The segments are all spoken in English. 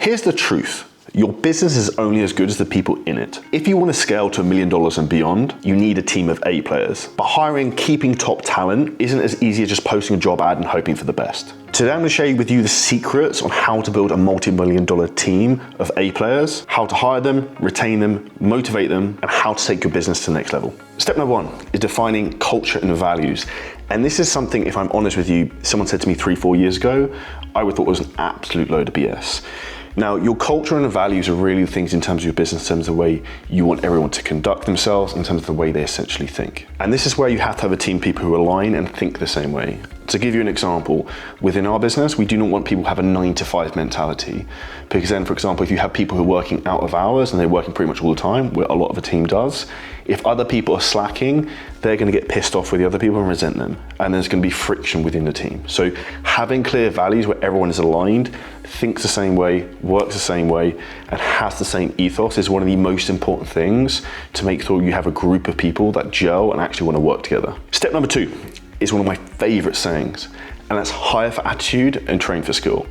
Here's the truth. Your business is only as good as the people in it. If you want to scale to $1 million and beyond, you need a team of A players. But hiring and keeping top talent isn't as easy as just posting a job ad and hoping for the best. Today I'm going to share with you the secrets on how to build a multi-million-dollar team of A players, how to hire them, retain them, motivate them, and how to take your business to the next level. Step number 1 is defining culture and values. And this is something, if I'm honest with you, someone said to me 3-4 years ago, I would thought was an absolute load of BS. Now, your culture and values are really things in terms of your business, in terms of the way you want everyone to conduct themselves, in terms of the way they essentially think. And this is where you have to have a team of people who align and think the same way. To give you an example, within our business, we do not want people to have a 9-to-5 mentality. Because then, for example, if you have people who are working out of hours and they're working pretty much all the time, where a lot of a team does, if other people are slacking, they're going to get pissed off with the other people and resent them. And there's going to be friction within the team. So having clear values where everyone is aligned, thinks the same way, works the same way, and has the same ethos is one of the most important things to make sure you have a group of people that gel and actually want to work together. Step number 2 is one of my favorite sayings, and that's hire for attitude and train for skill.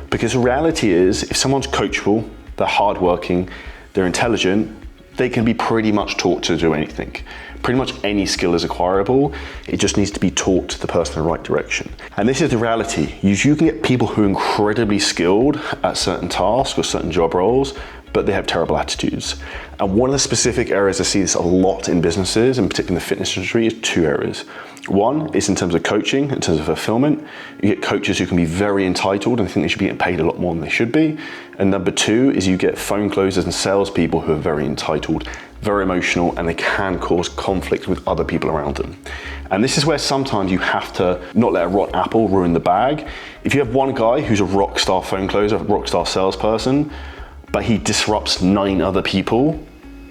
Because the reality is, if someone's coachable, they're hardworking, they're intelligent, they can be pretty much taught to do anything. Pretty much any skill is acquirable. It just needs to be taught to the person in the right direction. And this is the reality. You can get people who are incredibly skilled at certain tasks or certain job roles, but they have terrible attitudes. And one of the specific areas I see this a lot in businesses, and particularly in the fitness industry, is 2 areas. One is in terms of coaching, in terms of fulfillment. You get coaches who can be very entitled and think they should be getting paid a lot more than they should be. And number 2 is you get phone closers and salespeople who are very entitled, very emotional, and they can cause conflict with other people around them. And this is where sometimes you have to not let a rotten apple ruin the bag. If you have one guy who's a rock star phone closer, a rock star salesperson, but he disrupts 9 other people,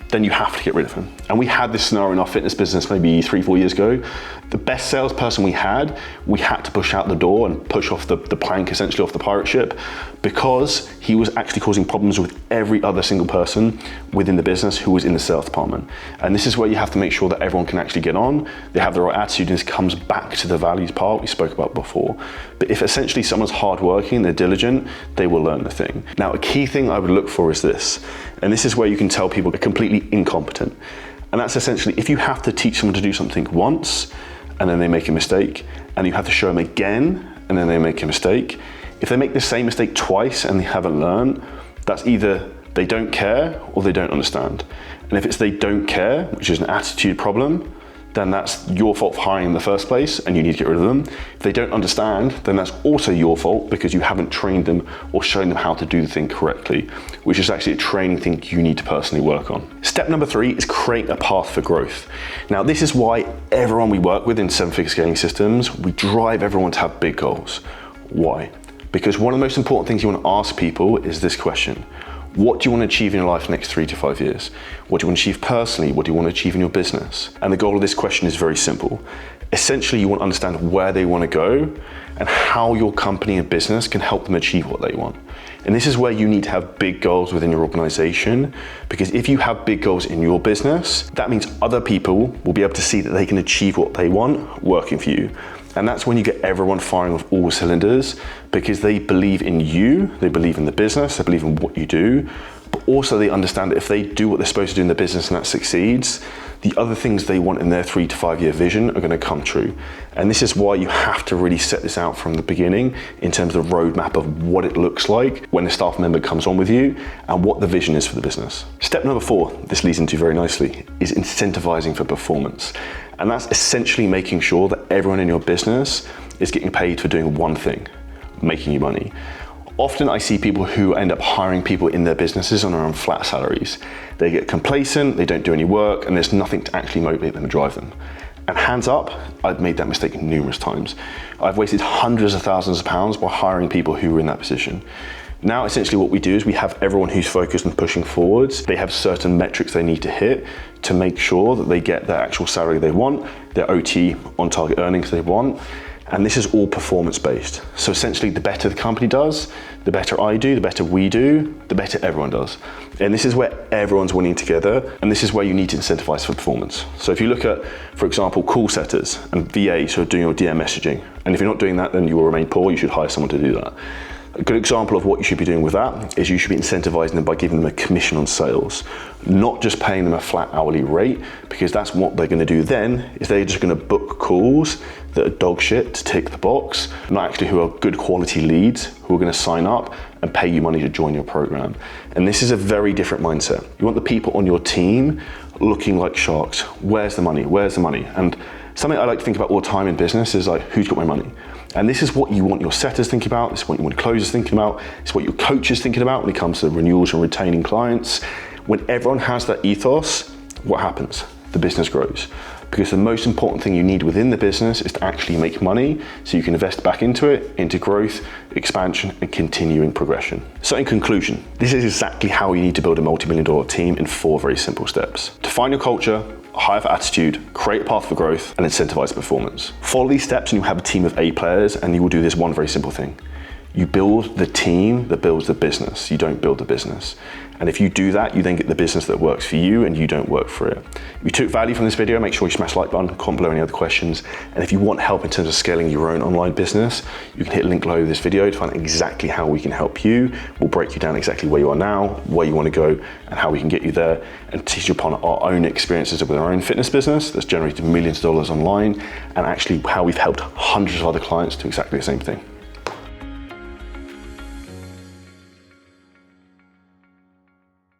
then you have to get rid of him. And we had this scenario in our fitness business maybe 3-4 years ago. The best salesperson we had to push out the door and push off the plank essentially off the pirate ship, because he was actually causing problems with every other single person within the business who was in the sales department. And this is where you have to make sure that everyone can actually get on, they have the right attitude, and this comes back to the values part we spoke about before. But if essentially someone's hardworking, they're diligent, they will learn the thing. Now, a key thing I would look for is this, and this is where you can tell people they're completely incompetent. And that's essentially, if you have to teach someone to do something once, and then they make a mistake, and you have to show them again, and then they make a mistake. If they make the same mistake twice and they haven't learned, that's either they don't care or they don't understand. And if it's they don't care, which is an attitude problem, then that's your fault for hiring in the first place and you need to get rid of them. If they don't understand, then that's also your fault because you haven't trained them or shown them how to do the thing correctly, which is actually a training thing you need to personally work on. Step number 3 is create a path for growth. Now, this is why everyone we work with in 7-figure scaling systems, we drive everyone to have big goals. Why? Because one of the most important things you want to ask people is this question. What do you want to achieve in your life in the next 3 to 5 years? What do you want to achieve personally? What do you want to achieve in your business? And the goal of this question is very simple. Essentially, you want to understand where they want to go and how your company and business can help them achieve what they want. And this is where you need to have big goals within your organization, because if you have big goals in your business, that means other people will be able to see that they can achieve what they want working for you. And that's when you get everyone firing off all cylinders, because they believe in you, they believe in the business, they believe in what you do, but also they understand that if they do what they're supposed to do in the business and that succeeds, the other things they want in their 3 to 5 year vision are going to come true. And this is why you have to really set this out from the beginning in terms of the roadmap of what it looks like when a staff member comes on with you and what the vision is for the business. Step number 4, this leads into very nicely, is incentivizing for performance. And that's essentially making sure that everyone in your business is getting paid for doing one thing, making you money. Often I see people who end up hiring people in their businesses on flat salaries. They get complacent, they don't do any work, and there's nothing to actually motivate them and drive them. And hands up, I've made that mistake numerous times. I've wasted hundreds of thousands of pounds by hiring people who were in that position. Now, essentially what we do is we have everyone who's focused on pushing forwards. They have certain metrics they need to hit to make sure that they get their actual salary they want, their OT on target earnings they want. And this is all performance based. So essentially the better the company does, the better I do, the better we do, the better everyone does. And this is where everyone's winning together. And this is where you need to incentivize for performance. So if you look at, for example, call setters and VAs who are doing your DM messaging, and if you're not doing that, then you will remain poor, you should hire someone to do that. A good example of what you should be doing with that is you should be incentivizing them by giving them a commission on sales, not just paying them a flat hourly rate, because that's what they're gonna do then, is they're just gonna book calls that are dog shit to tick the box, not actually who are good quality leads who are gonna sign up and pay you money to join your program. And this is a very different mindset. You want the people on your team looking like sharks. Where's the money? Where's the money? And something I like to think about all the time in business is like, who's got my money? And this is what you want your setters thinking about, this is what you want your closers thinking about, this is what your coaches thinking about when it comes to renewals and retaining clients. When everyone has that ethos, what happens? The business grows. Because the most important thing you need within the business is to actually make money so you can invest back into it, into growth, expansion, and continuing progression. So in conclusion, this is exactly how you need to build a multi-million-dollar team in 4 very simple steps. Define your culture, hire for attitude, create a path for growth, and incentivize performance. Follow these steps and you'll have a team of A players, and you will do this one very simple thing. You build the team that builds the business. You don't build the business. And if you do that, you then get the business that works for you and you don't work for it. If you took value from this video, make sure you smash the like button, comment below any other questions. And if you want help in terms of scaling your own online business, you can hit the link below this video to find exactly how we can help you. We'll break you down exactly where you are now, where you want to go, and how we can get you there, and teach you upon our own experiences with our own fitness business that's generated millions of dollars online, and actually how we've helped hundreds of other clients do exactly the same thing.